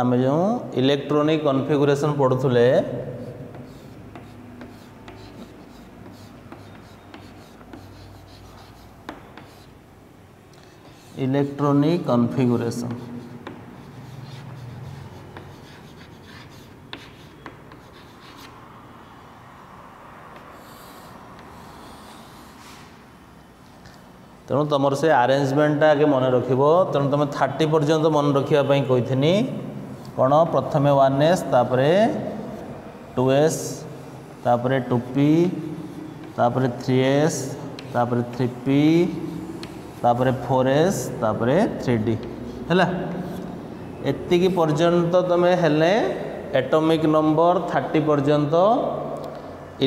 आम जो electronic configuration पढ़ुले electronic configuration तेणु तुम से आरेंजमेंटा आगे मन रख तेणु तुम 30 पर्यंत मन रखापी कही कौन प्रथम 1s तापर 2s तापर 2p तापर 3s तापर 3p तापर 4s तापर 3d है एतिकी पर्यंत तुम हेले एटॉमिक नंबर 30 पर्यंत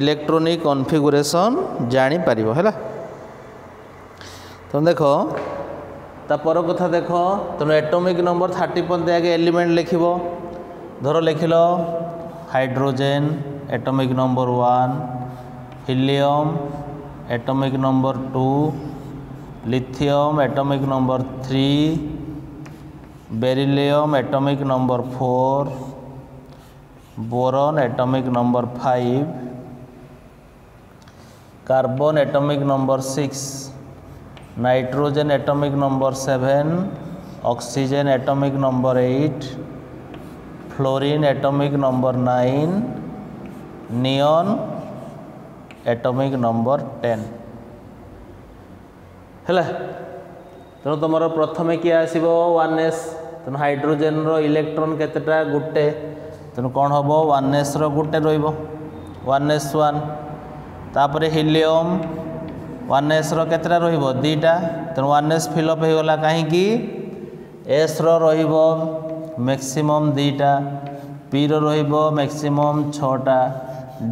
इलेक्ट्रॉनिक कॉन्फ़िगरेशन जानी पारिबो है। तुम देख तापर कथा देख तेणु एटॉमिक नंबर 30 पर्यंत आगे एलिमेंट लिख धर लिख लो hydrogen atomic number 1 helium atomic number 2 lithium atomic number 3 beryllium atomic number 4 boron atomic number 5 carbon atomic number 6 nitrogen atomic number 7 oxygen atomic number 8 fluorine atomic number 9 neon atomic number 10 है। तेणु तुम प्रथम किए आसो 1s तेणु hydrogen रो electron केतेटा गुटे तेणु कौन हम 1s रो गुटे रो 1s1 तापर हीलियम 1s रो केतेटा रहिबो 2टा तेणु 1s फिलअप हो गला कहीं s रो रहिबो मैक्सिमम 2टा p रो रहिबो मैक्सिमम 6टा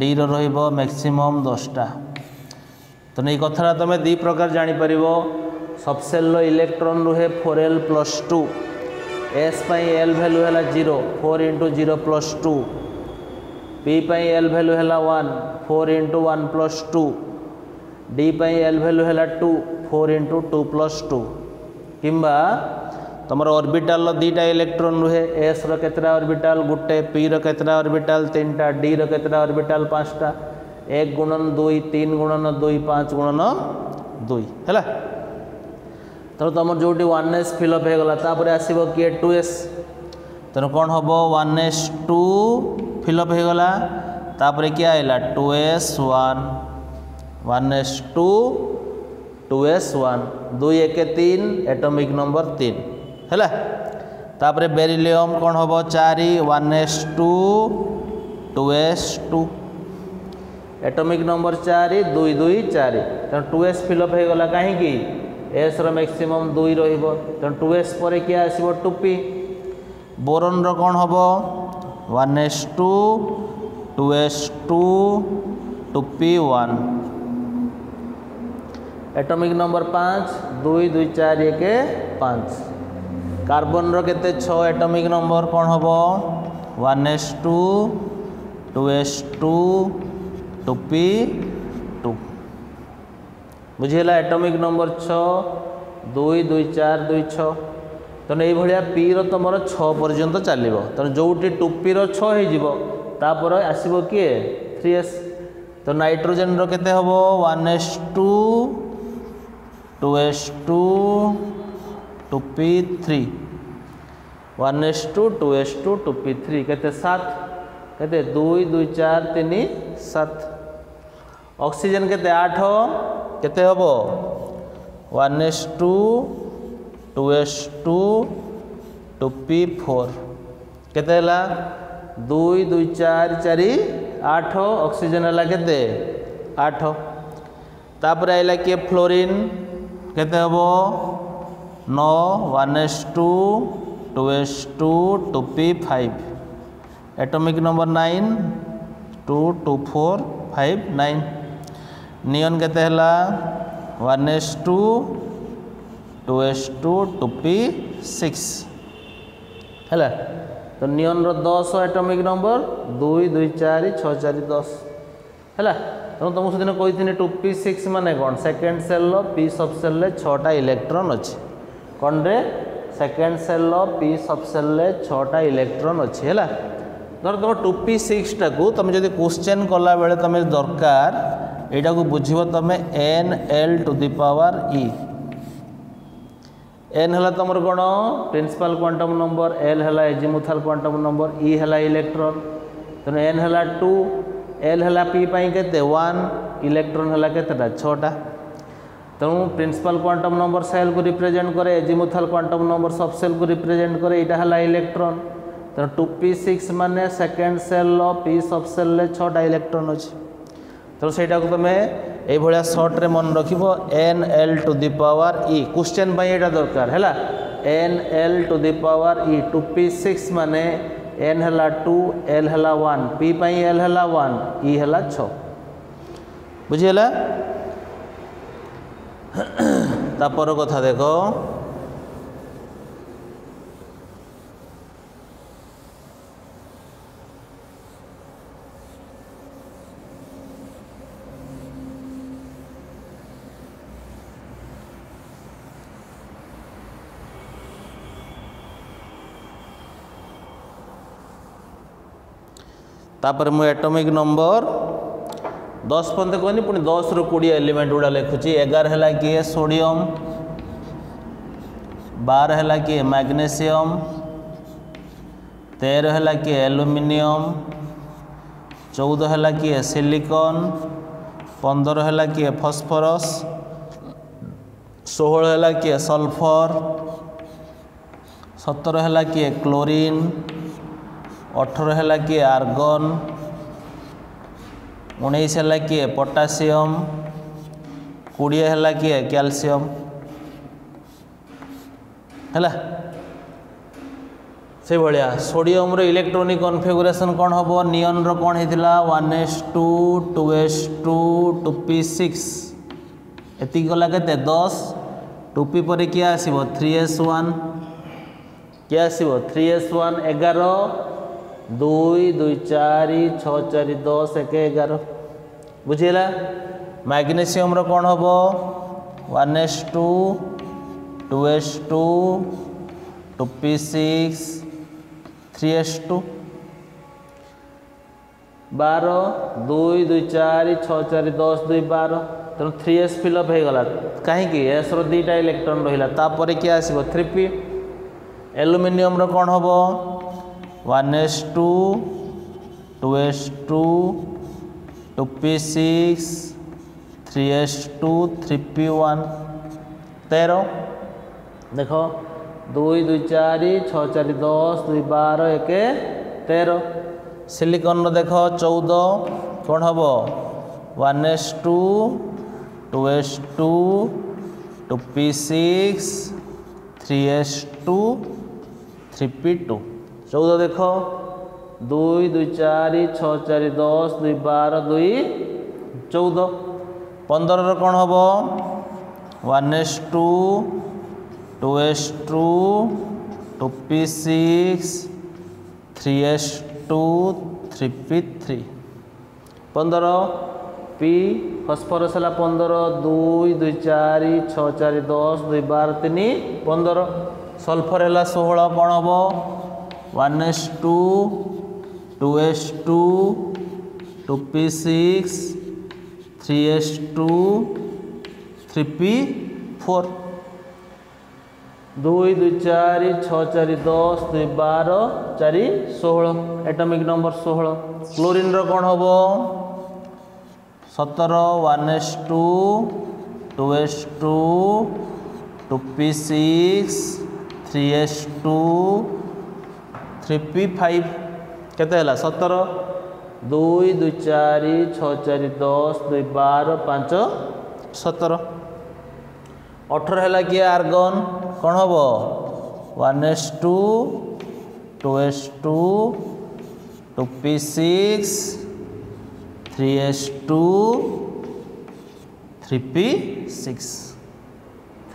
d रो रहिबो मैक्सिमम 10टा। तेणु ये कथा तुम 2 प्रकार जापर सबसेल इलेक्ट्रॉन रुहे 4l+2 s पाई l वैल्यू है 0 4 × 0 + 2 p पाई l वैल्यू है 1 4 × 1 + 2 d पाई l वैल्यू है 2 4 × 2 + 2 किंबा तुम ऑर्बिटल 2टा इलेक्ट्रॉन रुहे s रो केतरा ऑर्बिटल गुटे p रो केतरा ऑर्बिटल 3टा d रो केतरा ऑर्बिटल 5टा 1 × 2 3 × 2 5 × 2 है। तेणु तुम जो 1s फिलअप हो गला तापर आसो किए 2s तेणु कौन हम 1s2 फिलअप हो गला तापर क्या है 2s1 1s2 2s1 2 1 3 atomic number 3 है। तापर बेरिलियम कौन हम 4 1s2 2s2 एटॉमिक नंबर 4 2 2 4 तेणु 2s फिलअप हो गला कहीं s रो मैक्सिमम 2 रहिबो तेणु 2s पर क्या आसीबो 2p। बोरॉन रो कौन हम 1s2 2s2 2p1 atomic number 5 2 2 4 1 5। Carbon रो केते 6 एटॉमिक नंबर कौन हम 1s2 2s2 2p2 बुझीला atomic number 6 2 2 4 2 6 तेणु ये पी रो तुम 6 पर्यंत चलो तेणु जो 2p रो 6 होपर आसो किए 3s। तो नाइट्रोजेन रो केते हम 1s2 2s2 2p3 1s2 2s2 2p3 केते 7 केते 2 2 4 3 7। ऑक्सीजन केते 8 केते हम 1s2 2s2 2p4 केते 2 2 4 4 8 ऑक्सीजन है केते 8। तापर आइला किए फ्लोरीन केते हम 9 1s2 2s2 2p5 atomic number 9 2 2 4 5 9। नियन केते हला 1s2 2s2 2p6 है। तो नियन रो 10 एटॉमिक नंबर 2 2 4 6 4 10 है। तेणु तुमको सेदिन कही 2p6 माने कौन सेकेंड सेल पी सब सेल 6टा इलेक्ट्रॉन अच्छे कौन रे सेकेंड सेल पी सब सेल 6टा इलेक्ट्रॉन अच्छी है धर तुम 2p6 टाकू तुम जब क्वेश्चन कला बेले तुम दरकार यहाँ को बुझ तुम NL⁻E N है तुम कौन प्रिंसिपल क्वांटम नंबर L है एजिमुथाल क्वांटम नंबर E है इलेक्ट्रॉन तेणु N है 2 L है P के 1 इलेक्ट्रॉन है के 6टा तेणु प्रिंसिपल क्वांटम नंबर सेल को रिप्रेजेंट करे एजिमुथाल क्वांटम नंबर सब सेल को रिप्रेजेंट करे यहाँ है इलेक्ट्रॉन तेणु 2p6 माने सेकेंड सेल पी सब सेल 6टा इलेक्ट्रॉन अच्छे तेणु से तुम ये सर्ट्रे मन रख NL⁻E क्वेश्चन यहाँ दरकार है NL⁻E 2p6 माने N है 2 L है 1 P L है 1 E है 6 बुझीगला तापर कथा देख तापर मु एटॉमिक नंबर 10 पर्यंत कहनी पुणी 10 रु 20 एलिमेंट गुड़ा लिखुची 11 है किए सोडियम 12 है किए मैग्नेशियम 13 है किए एल्यूमिनियम 14 है किए सिलिकॉन 15 है किए फॉस्फोरस 16 है किए सल्फर 17 है किए क्लोरीन 18 है किए आर्गन 19 है किए पोटासियम 20 है किए कैल्शियम है से भाया सोडियम रो इलेक्ट्रॉनिक कॉन्फ़िगरेशन कौन हम नियन रो कौन होता 1s2 2s2 2p6 एति गला के 10 2p पर किए आसो 3s1 किए आसो 3s1 11 2 2 4 6 4 10 1 11 बुझीला मैग्नेशियम रो कौन हम 1s2 2s2 2p6 3s2 12 2 2 4 6 4 10 2 12 तेणु 3s फिलअप हो गला कहीं एस रो 2टा इलेक्ट्रॉन रहा तापर क्या आसो 3p एल्यूमिनियम रो कौन हम 1s2 2s2 2p6 3s2 3p1 13 देख 2 2 4 6 4 10 2 12 1 13 सिलिकॉन देख 14 कौन हम 1s2 2s2 2p6 3s2 3p2 14 देख 2 2 4 6 4 10 2 12 2 14 15 कौन हम 1s2 2s2 2p6 3s2 3p3 15 p phosphorus है 15 2 2 4 6 4 10 2 12 3 15 सल्फर है 16 कौन हम 1s2 2s2 2p6 3s2 3p4 2 2 4 6 4 10 2 12 4 16 atomic number 16 chlorine रो कौन हम 17 1s2 2s2 2p6 3s2 3p5 केते हला 17 2 2 4 6 4 10 2 12 5 17 18 है किए आर्गन कौन हम 1s2 2s2 2p6 3s2 3p6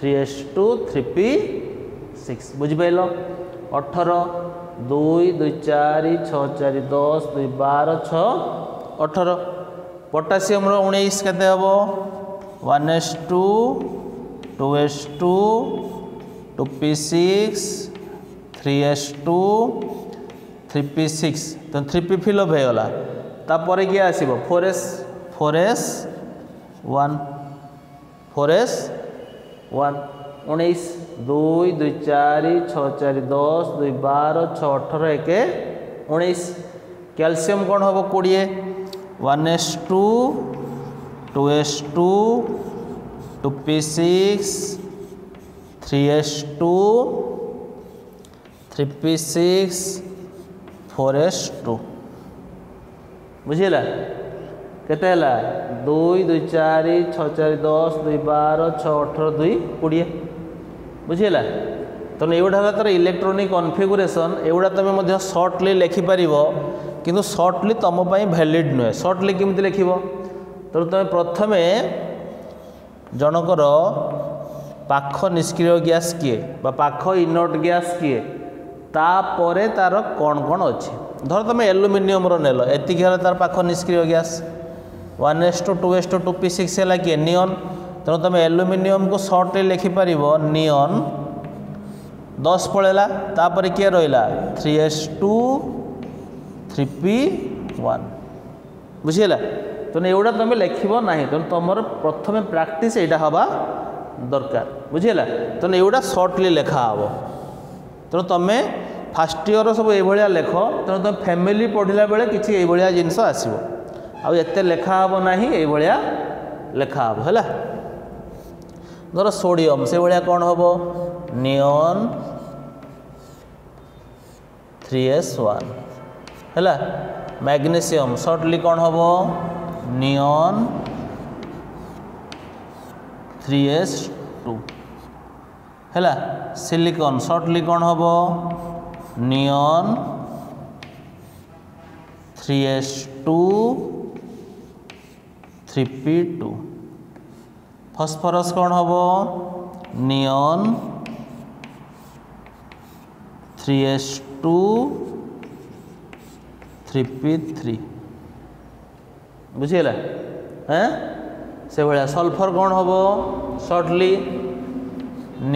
3s2 3p6 बुझिपाल 18 2 2 4 6 4 10 2 12 6 18 potassium रो 19 केते हम 1s2 2s2 2p6 3s2 3p6 तो 3p फिलअप हो गला तापर किए आसीबो 4s 1 4s 1 19 2 2 4 6 4 10 2 12 6 18 1 19 कैल्शियम कौन हम 20 1s2 2s2 2p6 3s2 3p6 4s2 बुझीला केते हला 2 2 4 6 4 10 2 12 6 18 2 20 बुझीला तो एवढा हला तर इलेक्ट्रॉनिक कॉन्फ़िगरेशन एवढा तुम मध्य शॉर्टली लिखि परिबो किंतु शॉर्टली तुम पई वैलिड नुहे शॉर्टली केमति लिखिबो तो तुम प्रथमे जनकर पाख निष्क्रिय गैस किए बा पाख इनर्ट गैस किए तापरे तार कौन कौन अच्छे धर तुम एल्युमिनियम नेल एतिक तार पाख निष्क्रिय गैस 1s2 2s2 2p6 है किए नियन तेणु तुम एल्युमिनियम को शॉर्टली लिखिपर नियन 10 पड़ेगा तापर किए रहा 3s2 3p1 बुझीला तो एवढा तुम लिख ना तेणु तुम प्रथम प्रैक्टिस यहाँ हवा दरकार बुझीला तो एवढा शॉर्टली लिखा हे तेणु तुम फास्ट इयर सब ये लेख तेणु तुम फैमिली पढ़ला बेले किसी ये जिनस आसो आते लेखा हे ना ये लेखा हे है धर सोडियम से भाया कौन हम नियन 3s1 है मैग्नीशियम शॉर्टली कौन हम नियन 3s2 है सिलिकॉन शॉर्टली कौन हम नियन 3s2 3p2 फॉस्फोरस कौन हम नियन 3s2 3p3 बुझीला हैं से भाया सल्फर कौन हम शॉर्टली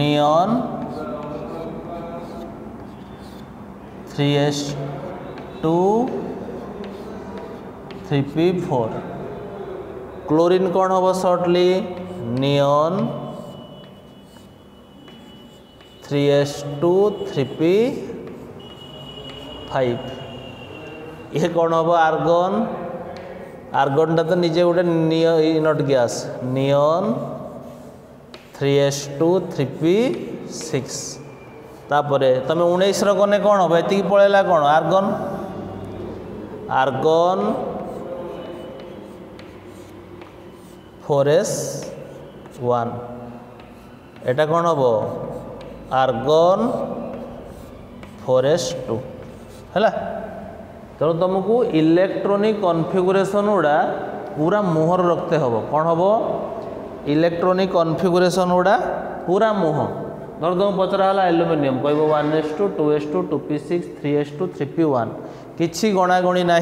नियन 3s2 3p4 क्लोरीन कौन हम शॉर्टली नियन 3s2 3p5 ये कौन हम आर्गन आर्गनटा तो निजे गोटे इनट गैस नियन 3s2 3p6 तापरे तुम 19 रने कौन हम ये पड़ेगा कौन आर्गन आर्गन 4s1 एटा कौन हम आर्गन 4s2 है तेणु तुमको इलेक्ट्रॉनिक कॉन्फ़िगरेशन गुड़ा पूरा मुहर रखते हम कौन हम इलेक्ट्रॉनिक कॉन्फ़िगरेशन गुड़ा पूरा मुह धर तुम पचरा एल्युमिनियम कह 1s2 2s2 2p6 3s2 3p1 किसी गणागणी ना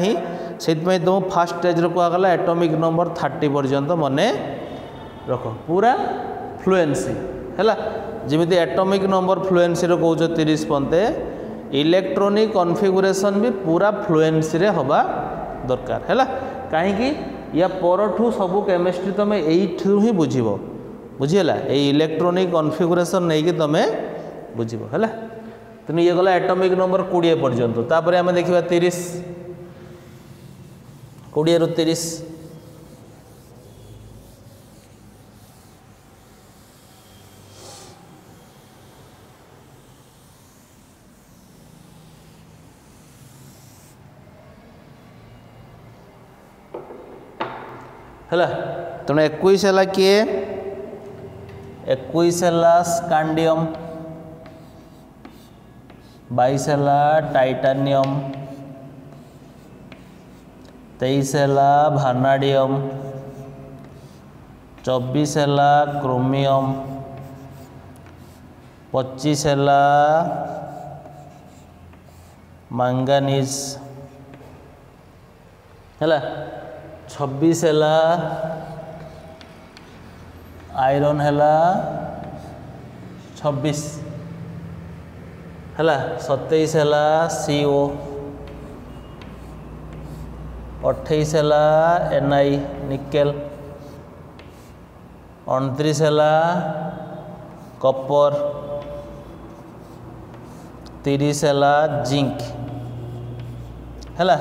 से तुम फास्ट स्टेज कहला एटॉमिक नंबर 30 पर्यंत मन रख पूरा फ्लुएंसी है जमी एटॉमिक नंबर फ्लुएंसी कौच 30 पंते इलेक्ट्रॉनिक कॉन्फ़िगरेशन भी पूरा फ्लुएंसी रे हवा दरकार है कहीं या परठू सबू केमिस्ट्री तुम यू ही बुझ बुझीला ये इलेक्ट्रॉनिक कॉन्फ़िगरेशन नहीं कि तुम बुझ है तेणु ये गला एटॉमिक नंबर 20 पर्यंत तापर आम देखा 30 20 रु 30 है तेणु 21 है किए 21 है स्कांडियम 22 है टाइटानियम 23 है भानाडियम 24 है क्रोमियम 25 है मैंगानीज है 26 है आयरन है 26 है 27 है CO 28 है Ni निकेल 29 है कॉपर 30 है जिंक है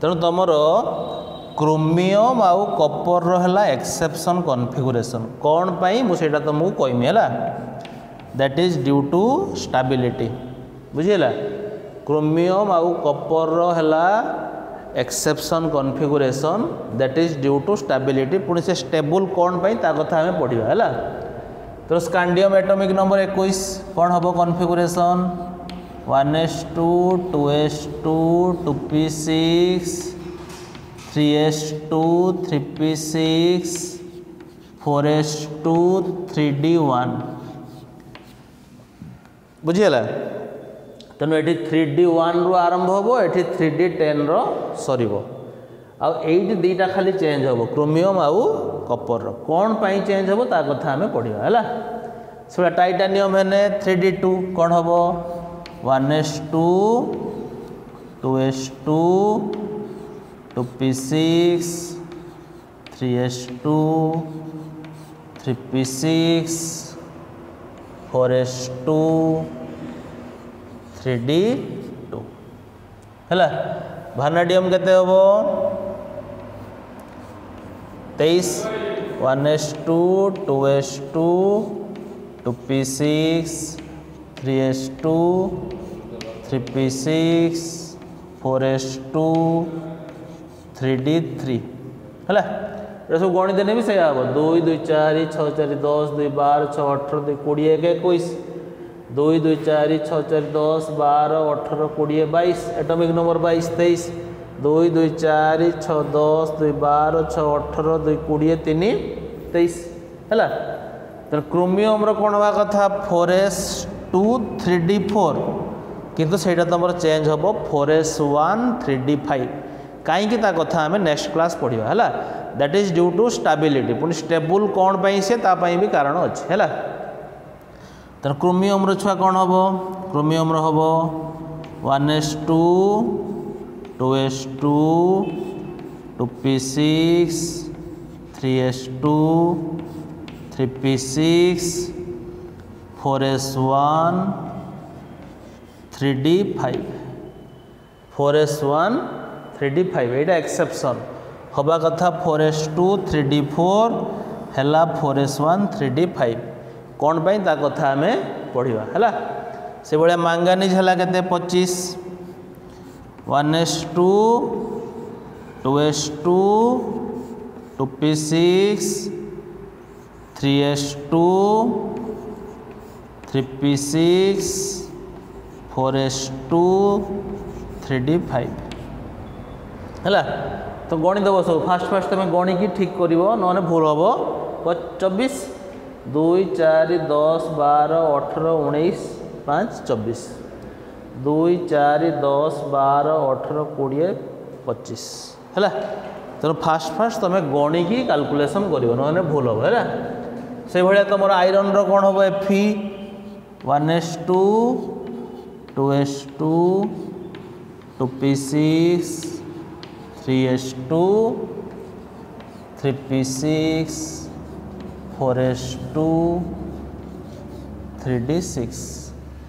तेणु तुमर क्रोमियम आउ कॉपर है एक्सेप्शन कॉन्फिगरेशन कौन पाई मुझे तुमको कहमी है that is due to stability बुझीला क्रोमियम आउ कॉपर है exception configuration that is due to stability पुणी से स्टेबल कौन पाई ता कथा हमें पढ़ा है तो स्कांडियम एटॉमिक नंबर 21 कौन हम configuration 1s2 2s2 2p6 3s2 3p6 4s2 3d1 बुझीगला तेणु ये 3d1 रु आरंभ हो ये 3d10 सर आईटी दीटा खाली चेंज हम क्रोमियम आउ कॉपर कौन पाई चेंज हम ता कथा हमें पढ़ा है से टाइटानियम है 3d2 कौन हम 1s2 2s2 2p6 3s2 3p6 4s2 3d2 है भानाडियम केते हम 23 1s2 2s2 2p6 3s2 3p6 4s2 3d3 है सब गणित ने भी से हम 2 2 4 6 4 10 2 12 6 18 2 20 21 2 2 4 6 4 10 12 18 20 22 एटॉमिक नंबर 22 23 2 2 4 6 10 2 12 6 18 2 20 3 23 है तो क्रोमियम कौन हवा कथा 4s2 3d4 किंतु सेटा तुम चेंज हम 4s1 3d5 कहीं कथा हमें नेक्स्ट क्लास पढ़ा है that is due to stability पुणी स्टेबल कौन पाई से तापाई भी कारण अच्छे है तो क्रोमियम छुआ कौन हम क्रोमियम हम 1s2 2s2 2p6 3s2 3p6 4s1 3d5 4s1 3d5 यहाँ एक्सेप्शन हवा कथा 4s2 3d4 है 4s1 3d5 कौन पाई ता कथा हमें पढ़ा है से भाया मांगानीज है के 25 1s2 2s2 2p6 3s2 3p6 4s2 3d5 है तो गणित बस फास्ट तुम गणिकी ठीक कर ना भूल हम 24 2 4 10 12 18 19 5 24 2 4 10 12 18 20 25 है तेणु फास्ट तुम गणिकी कैलकुलेशन कर भूल हम है से भाया तुम आयरन कौन हम Fe 1s2 2s2 2p6 3s2 3p6 4s2 3d6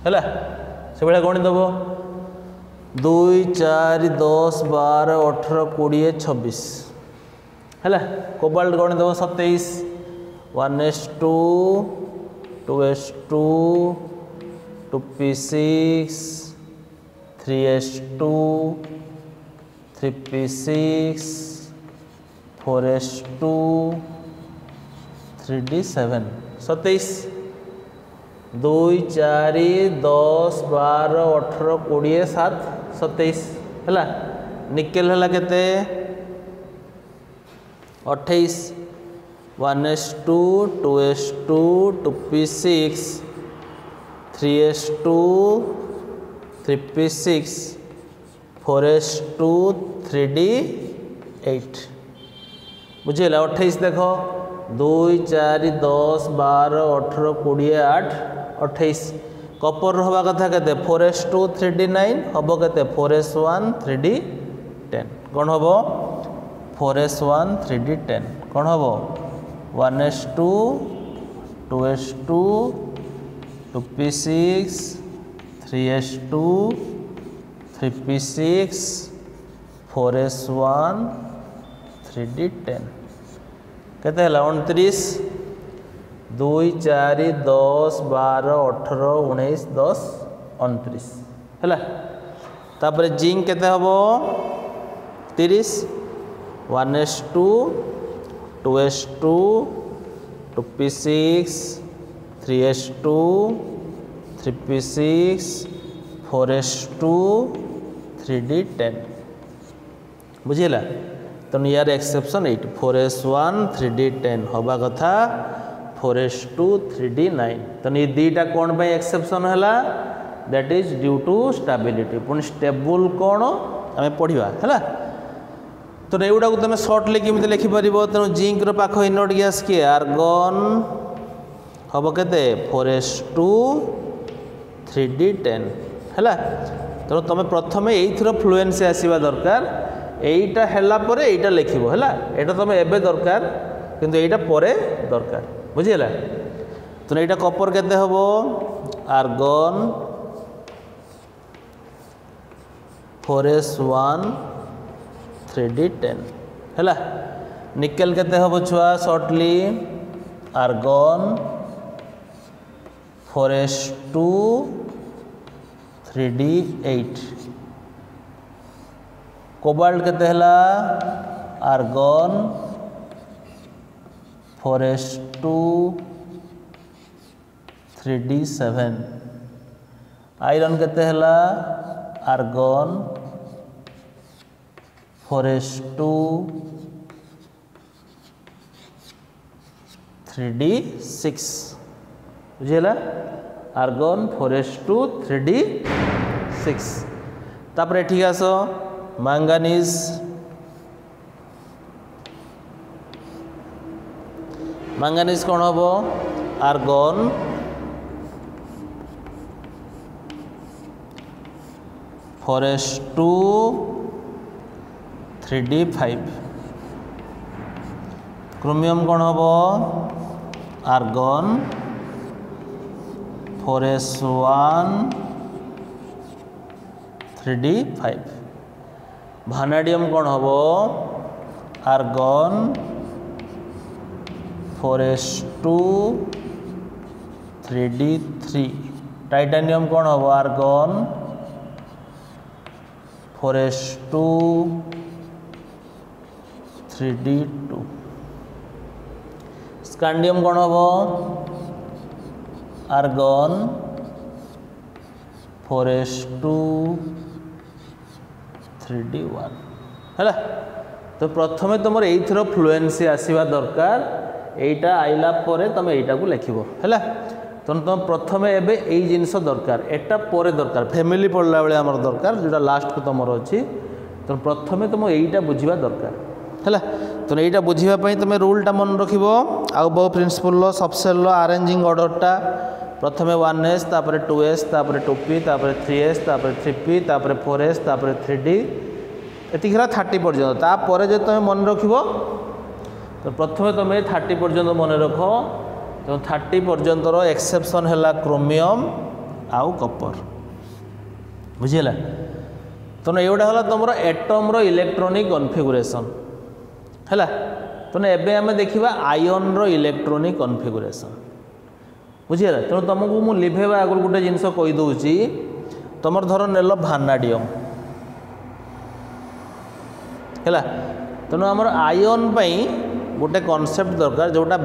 है से भाया गणित हम 2 4 10 12 18 20 26 है कोबाल्ट गणित हम 27 1s2 2s2 2p6 3s2 3p6 4s2 3d7 27 2 4 10 12 18 20 7 27 है निकेल है केते 28 1s2 2s2 2p6 3s2 3p6 4s2 3d8 बुझेगा 28 देख 2 4 10 12 18 20 8 28 कपर हवा कथा के 4s2 3d9 हम के 4s1 3d10 कौन हम 4s1 3d10 कौन हम 1s2 2s2 2p6 3s2 3p6 4s1 3d10 केते हला 29 2 4 10 12 18 19 10 29 हला तापर जिंक केते हबो 30 1s2 2s2 2p6 3s2 3p6 4s2 3d10 बुझिला तो यार एक्सेप्शन 8 4s1 3d10 हवा कथा 4s2 3d9 तो ये दीटा कौन पे एक्सेप्शन है that is due to stability पुणी स्टेबल कौन आम पढ़ा है तो एगुड़ा को तुम सर्टली केमी लिखिपर तेणु जिंक पाख इनोड गैस किए आर्गन हम के 4s2 3d10 है तेणु तुम प्रथम ये फ्लुएंसी आसवा दरकार एटा हैला परे एटा लिखिबो हैला एटा तमे एबे दरकार किंतु एटा परे दरकार बुझिला तो एटा कपर केते हबो आर्गन 4s1 3d10 हैला निकेल केते हबो छुआ shortly argon 4s2 3d8 cobalt केते हला आर्गन 4s2 3d7 आयरन केते हला आर्गन 4s2 3d6 बुझेला आर्गन 4s2 3d6 तापर ठीक आसो मैंगानीज मैंगानीज कौन हम आर्गन 4s2 3d5 क्रोमियम कौन हम आर्गन 4s1 3d5 भानाडियम कौन हम आर्गन 4s2 3d3 टाइटानियम कौन हम आर्गन 4s2 3d2 स्कैंडियम कौन हम आर्गन 4s2 3d1 है तो प्रथम तुम ये फ्लुएंसी आसवा दरकार यहीटा आइला परे तुम यहीटा को लिखब है तो तुम प्रथम एबे यही जिनस दरकार एटा परे दरकार फैमिली पढ़ला बेले आमर दरकार जोटा लास्ट को तुम अच्छी तो प्रथम तुम यहीटा बुझा दरकार है तो यहीटा बुझापी तुम रूलटा मन रख आउ बहु प्रिंसिपल सबसेल आरेंजिंग ऑर्डरटा प्रथम 1s तापर 2s तापर 2p तापर 3s तापर 3p तापर 4s तापर 3d एतिकरा 30 पर्यंत तापर जो तुम मन रख तो प्रथम तुम 30 पर्यंत मन रख तो 30 पर्यंत एक्सेप्शन है क्रोमियम आउ कपर बुझेगा तो एगुटा है तुम एटम रो इलेक्ट्रॉनिक कॉन्फिगरेशन है तो एबे आम देखा आयन रो इलेक्ट्रॉनिक कॉन्फिगरेशन बुझीगला तेणु तुमको मुझे लिभेवा आगुरी गोटे जिनस कहीदे तुम धर नेल भानाडियम है तेणु आमर आयन गोटे कॉन्सेप्ट दरकार जोटा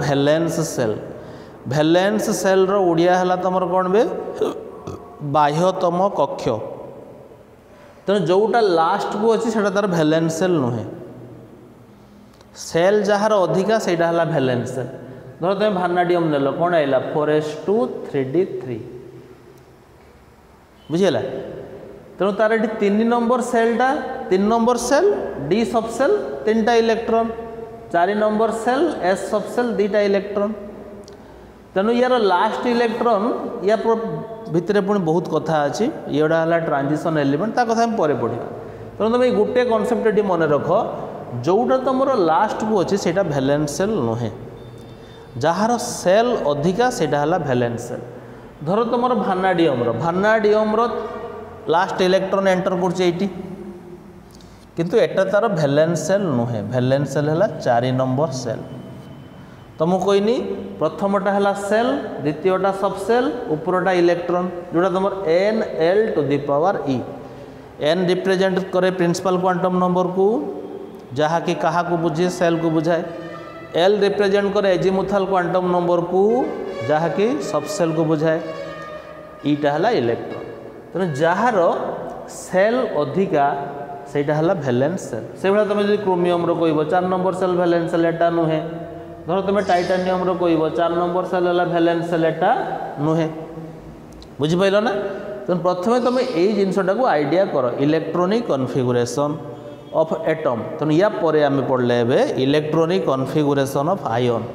भैलेंस सेल रो ओडिया है तुम कौन बे बाह्यतम कक्ष तेणु जोटा लास्ट को अच्छी से तार भैलेंस सेल नुहे सेल जार अधिका से भैलेंस सेल धर तुम भानाडियम नेल कौन आइला 4s2 3d3 बुझीगला तेणु तार ये 3 नंबर सेलटा 3 number shell d sub shell 3टा इलेक्ट्रॉन 4 नंबर सेल एस सब सेल 2टा इलेक्ट्रॉन तेणु यार लास्ट इलेक्ट्रॉन या भितर पुणी बहुत कथा अच्छी येड़ा है ट्रांजिशन एलिमेंट ता कथा पर पढ़ा तेणु तुम गोटे कनसेप्ट ये मन रख जोटा तुम लास्ट को अच्छे से भैलेंस सेल नुहे जार सेल अधिका से भैलेंस सेल धर तुम भानाडियम लास्ट इलेक्ट्रॉन एंटर कर किंतु एटा तार भैलेंस सेल नुहे भैलेंस सेल है 4 नंबर सेल तुमको कहनी प्रथमटा है सेल द्वितीयटा सबसेल उपरटा इलेक्ट्रॉन जोड़ा तुम NL to the power E N represent करे प्रिंसिपल क्वांटम नंबर को जहाँ कि कहा को बुझे सेल को बुझाए L रिप्रेजेंट करे एजिमुथल क्वांटम नंबर को जहाँ कि सबसेल को बुझाए ईटा है इलेक्ट्रॉन तेणु जार सेल अधिका सेटा है भैलेंस सेल से भाई तुम क्रोमियम कह 4 नंबर सेल भैलेंस सेल एटा नुहे धर तुम टाइटानियम कह 4 नंबर सेल है भैलेंस सेल एटा नुहे बुझिपाल ना तो प्रथम तुम यही जिनसटा को आइडिया कर इलेक्ट्रॉनिक कॉन्फ़िगरेशन ऑफ एटम तेणु या परे आम पढ़ले electronic configuration of ion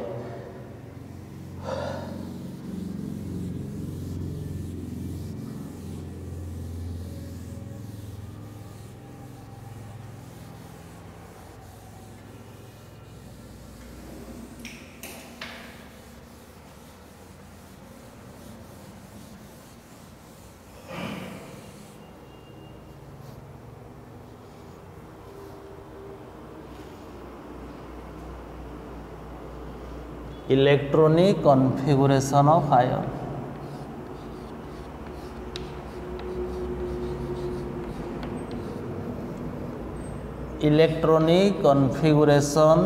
electronic configuration of ion electronic configuration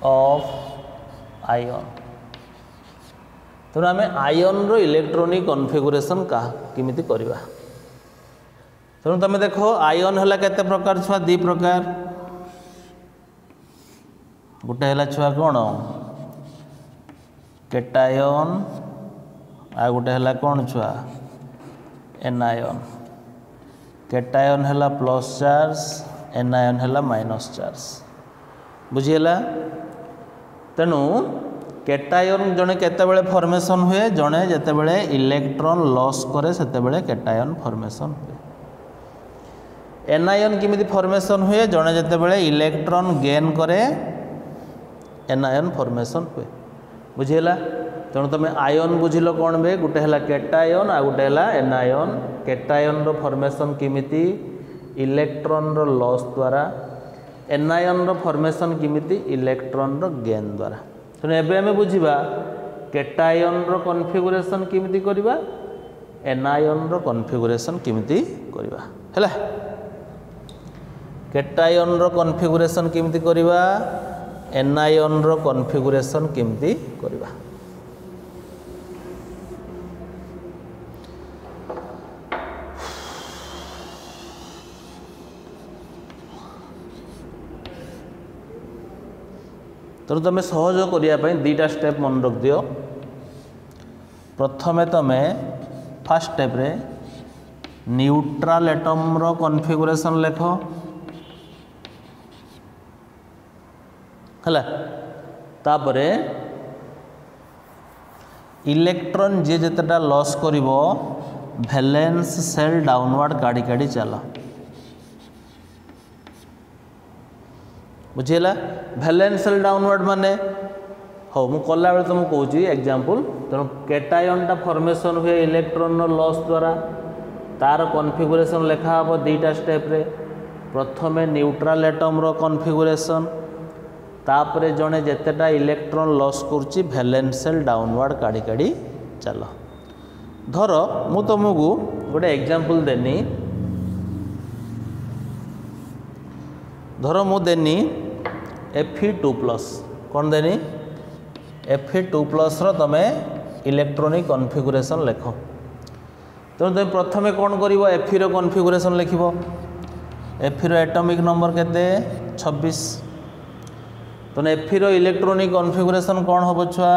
of ion तेणु आम आयन रो इलेक्ट्रॉनिक कॉन्फ़िगरेशन केमिति करबा तेणु तुम देख आयन है केते प्रकार छुआ 2 प्रकार गोटे है छुआ कौन केटायन आ गोटे है कौन छुआ एनायन केटायन है प्लस चार्ज एनायन है माइनस चार्ज बुझीगला तेणु केटायन जड़े केतेबेले फॉर्मेशन हुए जड़े जितेबले इलेक्ट्रॉन लॉस करे सेतेबेले केटायन फॉर्मेशन हुए एनायन किमिति फॉर्मेशन हुए जड़े जितेबले इलेक्ट्रॉन गेन करे एनायन फॉर्मेशन हुए बुझीगला तेणु तुम आयन बुझिल कौन बे गोटे है केटायन आ गोटे है एनायन केटायन रो फॉर्मेशन किमिति इलेक्ट्रॉन रो लॉस द्वारा एनायन रो फॉर्मेशन किमिति इलेक्ट्रॉन रो गेन द्वारा तेणु एबे आमे बुझिबा केटायन रो कॉन्फ़िगरेशन किमिति करबा एनायन रो कॉन्फ़िगरेशन किमिति करबा हैला केटायन रो कॉन्फ़िगरेशन किमिति करबा एनायन रो कॉन्फ़िगरेशन किमिति करबा तो तुम सहज करने 2टा स्टेप मन रख दियो प्रथमे तुम फर्स्ट स्टेप रे न्यूट्रल एटम रो कॉन्फ़िगरेशन लेख है तापरे इलेक्ट्रॉन जे जितेटा लॉस करिवो वैलेंस सेल डाउनवर्ड काढ़ी काढ़ी चल बुझीगला वैलेंस सेल डाउनवर्ड माने हाँ मुझे कला बेले तुमको कहूँ एग्जांपल तेणु केटायनटा फॉर्मेशन हुए इलेक्ट्रॉन लॉस द्वारा तार कॉन्फ़िगरेशन लेखा हम 2टा स्टेप रे प्रथमे न्यूट्रल एटम रो कॉन्फ़िगरेशन तापरे जड़े जितेटा इलेक्ट्रॉन लॉस करुच्ची वैलेंस सेल डाउनवर्ड काढ़ी काढ़ी चल धर मु तुमको गोटे एग्जांपल देनी धर मु देनी Fe2+ कौन देनी Fe2+ तुम इलेक्ट्रॉनिक कॉन्फ़िगरेशन लेख तेणु तुम प्रथमे कौन कर Fe रो कॉन्फ़िगरेशन लिख Fe रो एटॉमिक नंबर केते 26 तो Fe रो इलेक्ट्रॉनिक कॉन्फ़िगरेशन कौन हम छुआ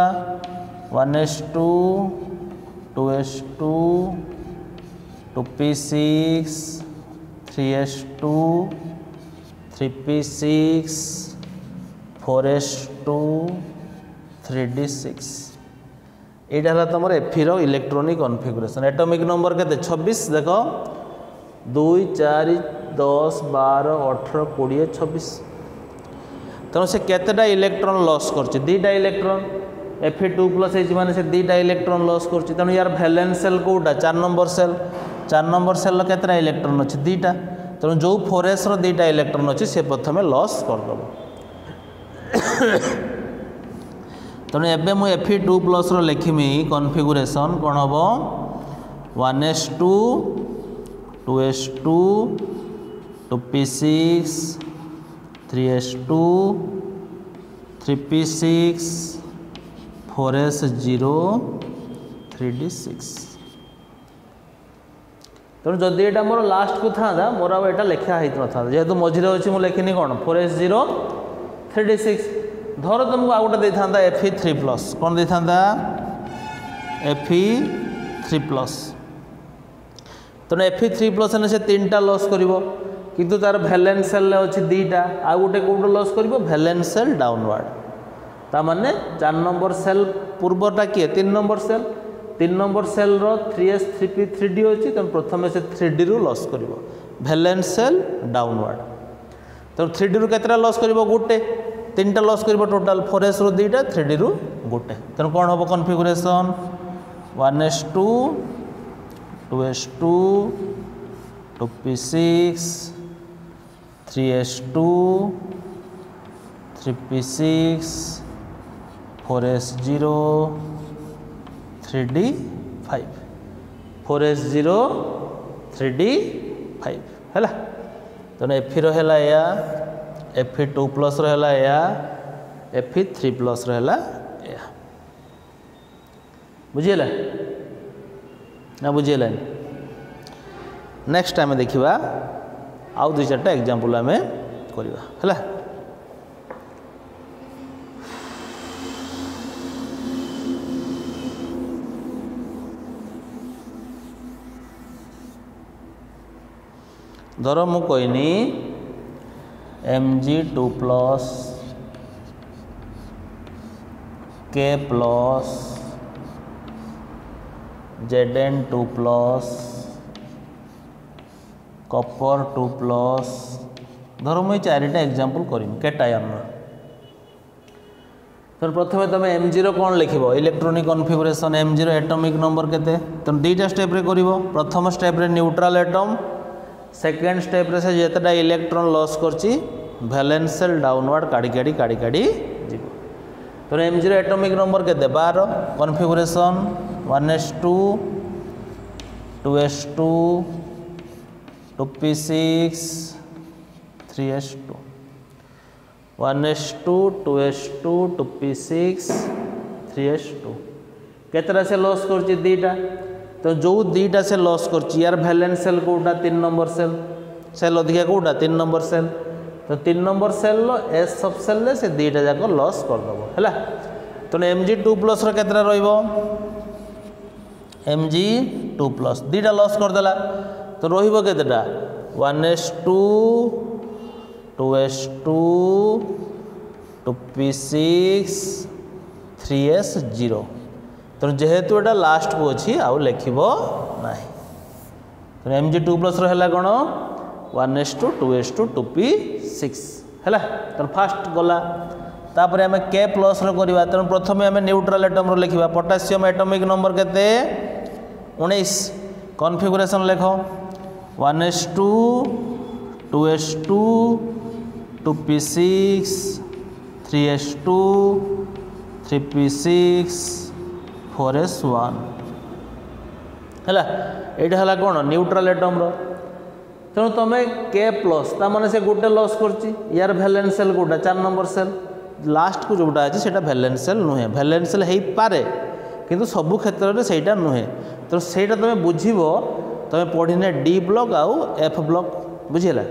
1s2 2s2 2p6 3s2 3p6 4s2 3d6 এইটা হল তোমার এফির ইলেকট্রনিক কনফিগুরেशन। एटॉमिक नंबर केते 26 देख 2 4 10 12 18 20 26 तेणु से केतेटा इलेक्ट्रॉन लॉस करछि दीटा इलेक्ट्रॉन Fe2+ है माने से दीटा इलेक्ट्रॉन लॉस करछि तेणु यार वैलेंस सेल कोटा 4 नंबर सेल केतेटा इलेक्ट्रॉन अछि दीटा तेणु जो 4s रो दीटा इलेक्ट्रॉन अछि से प्रथमे लॉस कर दबो। तेणु एबे मु Fe2+ रो लिखिमी कॉन्फ़िगरेशन कोन हबो 1s2 2s2 2p6 3s2 3p6 4s0 3d6 तेणु जदि यहाँ मोर लास्ट को था मोर आटा लिखा होता था जेहेतु मझे अच्छी मुझे लिखनी कौन 4s0 3d6 धर तुमको आउ गोटे था Fe3+ कौन दे था Fe3+ तेणु Fe3+ से 3टा लॉस कर किंतु तार वैलेंस सेल अच्छी दीटा आउ गोटे कौट लॉस कर वैलेंस सेल डाउनवर्ड तामाने 4 नंबर सेल पूर्वटा किए 3 number cell row 3s 3p 3d अच्छी तेणु प्रथम से 3d रु लॉस कर वैलेंस सेल डाउनवर्ड तेणु 3d रु केतटा लॉस कर गोटे 3टा लॉस कर टोटाल 4s रु 2टा 3d रु गोटे तेणु कौन हम configuration 1s2 2s2 2p6 3s2 3p6 4s0 3d5 4s0 3d5 है तेणु एफिर है या Fe2+ रहा या Fe3+ रहा या बुझीगला ना बुझीगला नेक्स्ट टाइम देखा आउ 2-4टा एग्जांपल आम करवा है। धर मु कहनी Mg2+ K+ Zn2+ Copper2+ धर मुझे 4टा एग्जांपल करमी कैटायन तो प्रथम तुम Mg कौन लिख electronic configuration Mg atomic number केते तेणु 2टा स्टेप रे करिवो प्रथम स्टेप रे न्यूट्रल एटम सेकेंड स्टेप रे से जेतेटा इलेक्ट्रॉन लॉस करची वैलेंस सेल डाउनवर्ड काढ़ी जीव तो Mg एटॉमिक नंबर केते 12 configuration 1s2 2s2 2p6 3s2 1s2 2s2 2p6 3s2 केतरा से लॉस करची दीटा तो जो 2टा से लॉस करची यार वैलेंस सेल कोटा 3 नंबर सेल अधिका कोटा 3 नंबर सेल तो 3 नंबर सेल एस सब सेल से 2टा जाक लॉस कर दबो हैला तो Mg2+ रो केतरा रहइबो Mg2+ 2टा लॉस कर देला तो रहिबो केतेटा 1s2 2s2 2p6 3s0 तो जेहेतु एटा लास्ट को अच्छी आउ लिखिबो नाही तो Mg2+ रहा कौन 1s2 2s2 2p6 है तो फास्ट गला तापर आम K+ करवा तेणु प्रथम आम न्यूट्रल एटम लिखा पोटासियम एटॉमिक नंबर केते 19 कॉन्फ़िगरेशन लिख 1s2 2s2 2p6 3s2 3p6 4s1 है ये कौन न्यूट्रल एटम तेणु तुम K+ ताने से गोटे लॉस कर यार वैलेंस सेल गोटा 4 नंबर सेल लास्ट को जोटा अच्छे से वैलेंस सेल नुहे वैलेंस सेल हो पारे किंतु सबु क्षेत्र में सहीटा नुहे तो सहीटा तुम बुझ तुम पढ़ने D ब्लॉक आउ F ब्लॉक बुझीला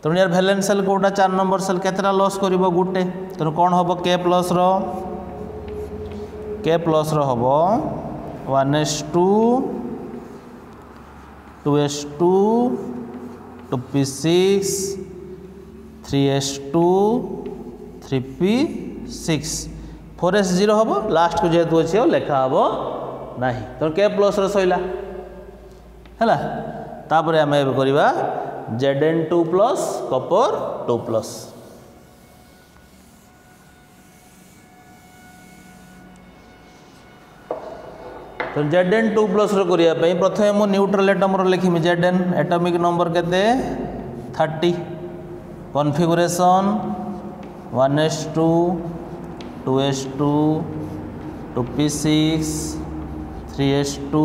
तेणु यार वैलेंस सेल कोटा 4 नंबर सेल केतटा लॉस कर गोटे तेणु कौन हम K+ हम 1s2 2s2 2p6 3s2 3p6 4s0 हम लास्ट को जेहेतु अच्छे लेखा हम ना तो के प्लस रहा है तापर आम करवा Zn2 प्लस कपर 2 प्लस तो Zn2 प्लस करने प्रथम मु न्यूट्रल एटम लिखिमी Zn एटॉमिक नंबर केते 30 configuration 1s2 2s2 2p6 3s2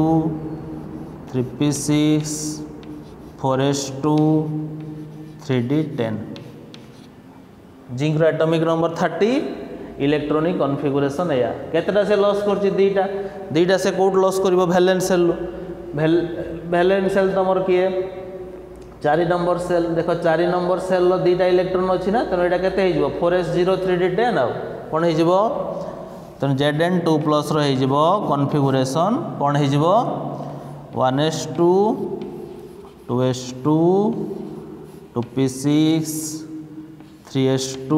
3p6 4s2 3d10 zinc रो एटॉमिक नंबर 30 इलेक्ट्रॉनिक कॉन्फ़िगरेशन या केतटा से लॉस करछि दुईटा से कोड लॉस करिवो वैलेंस सेल वैलेंस सेल तमर किए 4 नंबर सेल देख 4 नंबर सेल रो दुईटा इलेक्ट्रॉन अछि ना तो एटा केते हे जिवो 4s0 3d10 आ कोन हे जिवो तो Zn2 प्लस रो हे जिवो कॉन्फ़िगरेशन कोन हे जिवो 1s2 2s2 2p6 3s2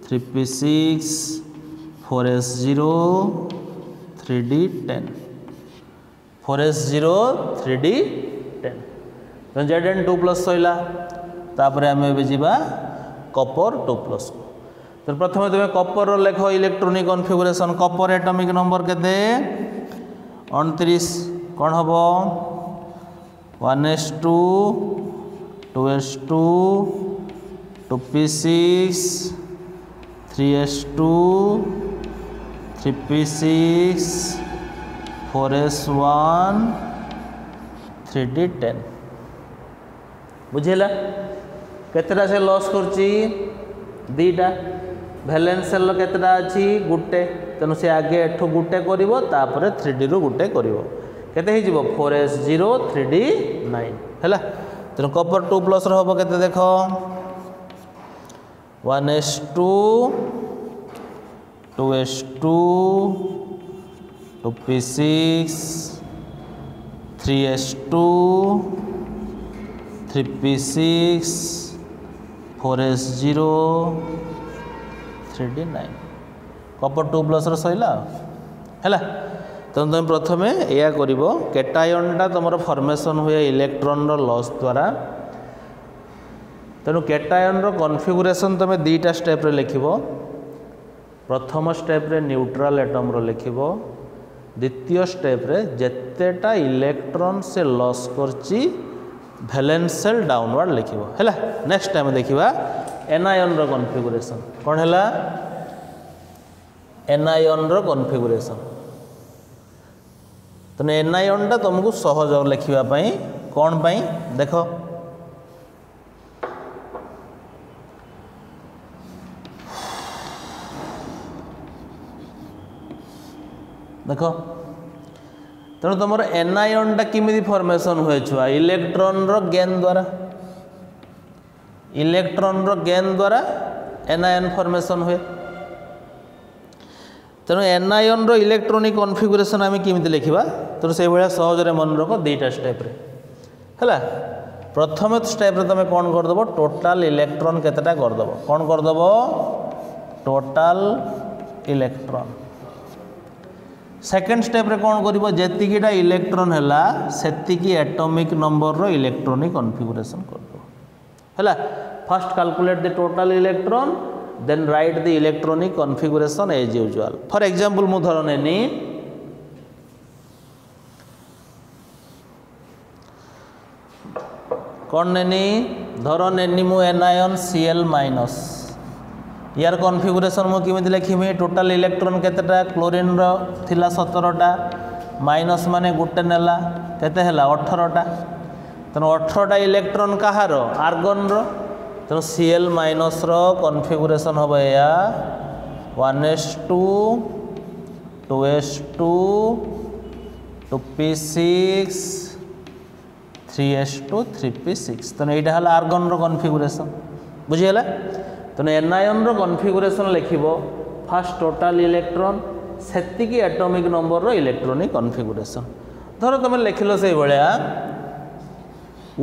3p6 4s0 3d10 4s0 3d10 तो Zn2 प्लस सैला तापर आम जा कपर 2 प्लस को तो प्रथम तुम कपर लेख electronic configuration Kapoor atomic number केते 29 कौन हम 1s2 2s2 2p6 3s2 3p6 4s1 3d10 बुझेला केतटा से लॉस करची दीटा वैलेंस सेल केतटा अच्छी गुटे तेणु से आगे एठू गुटे करिवो तापर 3d रु गुटे करिवो केते हे जिवो 4s0 3d9 हैला तेणु कपर 2 प्लस रो हबो केते देखो 1s2 2s2 2p6 3s2 3p6 4s0 3d9 Kapoor 2 plus Saila है तो तुम प्रथम या कर केटायनटा तुम फॉर्मेशन हुए इलेक्ट्रॉन लॉस द्वारा तेणु केटायन कॉन्फ़िगरेशन तुम दुईटा स्टेप लिख प्रथम स्टेप रे न्यूट्रल एटम लिख द्वितीय स्टेप रे जेतेटा इलेक्ट्रॉन से लॉस करची वैलेंस सेल डाउनवर्ड लिखिबो हैला नेक्स्ट टाइम देखिबा एनायन रो कॉन्फ़िगरेशन कोन हैला एनायन रो कॉन्फ़िगरेशन तो एनायन टा तुमको सहज लिखिबा पई कोन पई देखो देखो तेणु तुम एनायनटा किमी फॉर्मेशन हुए छुआ इलेक्ट्रॉन रो गेन द्वारा एनायन फॉर्मेशन हुए तेणु एनायन रो इलेक्ट्रॉनिक कॉन्फ़िगरेशन आम किमी लिखा तेणु से भाया सहजरे मन रख दुईटा स्टेप है प्रथम स्टेप रे तुम कौन करदेव टोटाल इलेक्ट्रॉन केतेटा करदेव कौन करदेव टोटाल इलेक्ट्रॉन सेकेंड स्टेप रे कौन करिवो जेतिकीटा इलेक्ट्रॉन हैला सेतिकी एटॉमिक नंबर रो इलेक्ट्रॉनिक कॉन्फ़िगरेशन करदो हैला first calculate the total electron then write the electronic configuration as usual for example मु धर नेनी कौन नेनी धर नेनी मु एनायन Cl माइनस यार कॉन्फ़िगरेशन मु किमिति लिखिमी टोटल इलेक्ट्रॉन केतेटा क्लोरीन रो थिला 17टा माइनस माने गुटे नेला केते हैला 18टा तेणु 18टा इलेक्ट्रॉन कहार आर्गन रो तेणु Cl माइनस रो कॉन्फ़िगरेशन हम या 1s2 2s2 2p6 3s2 3p6 तेणु यहाँ है आर्गन रो कॉन्फ़िगरेशन बुझीगला तेणु एनायन रो कॉन्फ़िगरेशन लिखिबो फास्ट टोटाल इलेक्ट्रॉन सेतिकी एटॉमिक नंबर रो इलेक्ट्रॉनिक कॉन्फ़िगरेशन धर तुम लिखिल से भाया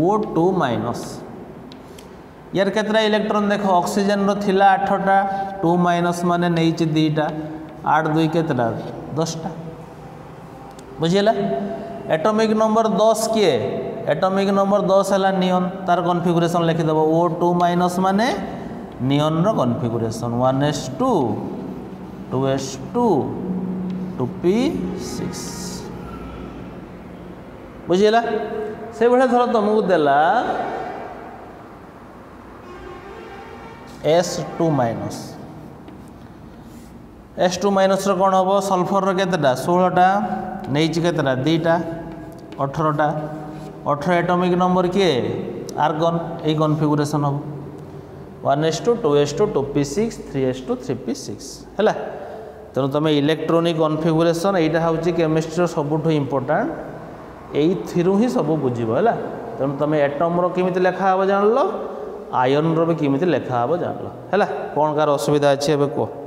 O2 माइनस यार केतरा इलेक्ट्रॉन देख ऑक्सीजन रो थिला 8टा 2 माइनस माने नेइछि 2टा 8 2 केतरा 10टा बुझिला। एटॉमिक नंबर 10 किए एटॉमिक नंबर 10 है नियन तार कॉन्फ़िगरेशन लिखिदेव O2 माइनस माने नियन रो कॉन्फ़िगरेशन 1s2 2s2 2p6 बुझिला। से भाया धर तुमको देला S2 minus S2 minus rho कौन हम सल्फर रो केतेटा 16टा नहीं केतेटा 2टा 18टा 18 एटॉमिक नंबर किए आर्गन यही कॉन्फ़िगरेशन हम 1s2 2s2 2p6 3s2 3p6 है। तेणु तुम इलेक्ट्रोनिक कॉन्फ़िगरेशन यहाँ हूँ केमिस्ट्री सबुठ इम्पोर्टाट यू ही सब बुझ है। तेणु तुम एटम रो लेखा हे जान लो आयन रो भी किमिति लेखा हे जान लो है। कौन कार असुविधा अच्छे कह